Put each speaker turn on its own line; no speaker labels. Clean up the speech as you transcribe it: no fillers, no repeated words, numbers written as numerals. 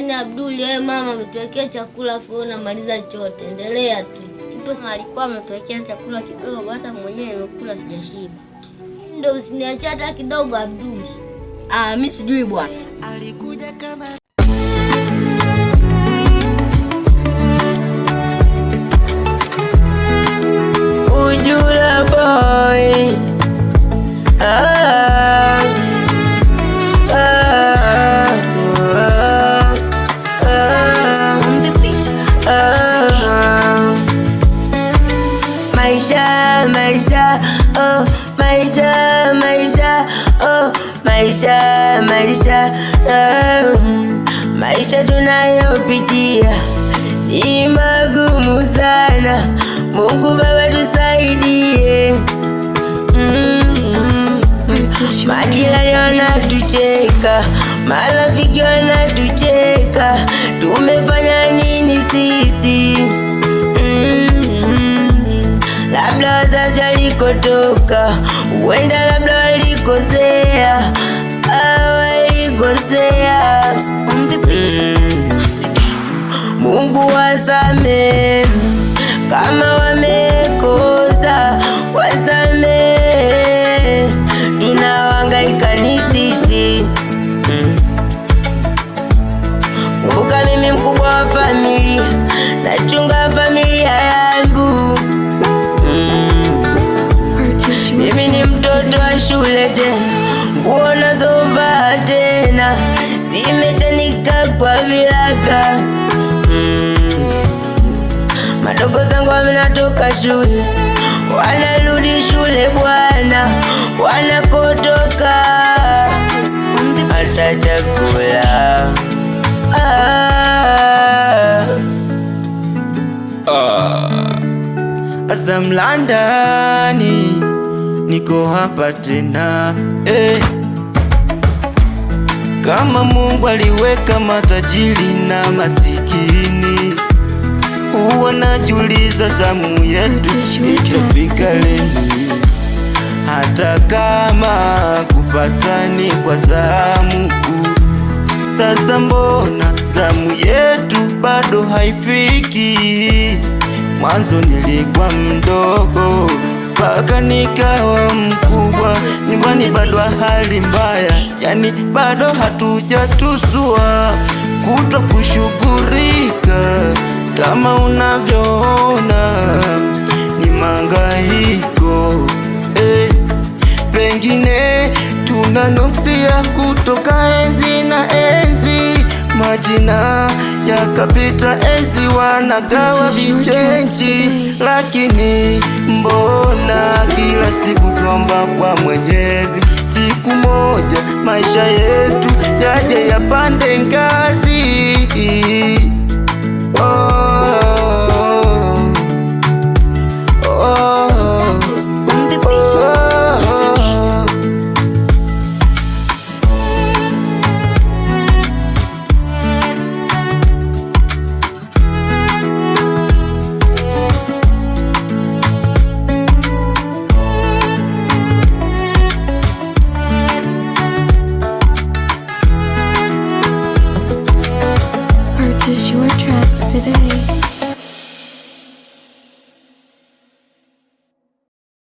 Yaani Abduli, wewe mama ametuwekea chakula afu unamaliza chote. Endelea tu.
Ipo alikuwa ametuwekea chakula kidogo, hata mwenyewe nimekula sijashiba.
Ndio usiniache hata kidogo Abduli.
Mimi sijui bwana.
Alikuja kama Ujula boy. Maisha tunayopitia ni magumu sana. Mungu Baba tusaidie. Majirani wanatucheka, marafiki wanatucheka, tumefanya nini sisi? Labda wazazi walikotoka, huenda labda walikosea, Mungu wasamehe kama wamekosa, wasamehe, tunahangaika ni sisi. Kumbuka mimi mkubwa wa familia, nachunga familia yangu. Mimi ni mtoto wa shule tena, nguo nazovaa tena zimechanika kwa viraka. Madogo zangu wamenatoka shule, wanarudi shule bwana, wanakotoka hata chakula. Asa mlandani, niko hapa tena Kama Mungu aliweka matajiri na masikini, huwa najiuliza zamu yetu itafika lini? Hata kama kupata ni kwa zamu, sasa mbona zamu yetu bado haifiki? Mwanzo nilikuwa mdogo mpaka nikawa mkubwa, nyumbani bado hali mbaya, yani bado hatujatusua kuto kushughulika. Kama unavyoona ni mahangaiko, pengine tunanuksia kutoka enzi na enzi, majina yakapita enzi, wanagawa vichenji, lakini mbona kila siku tuomba kwa Mwenyezi, siku moja maisha yetu yaje yapande ngazi.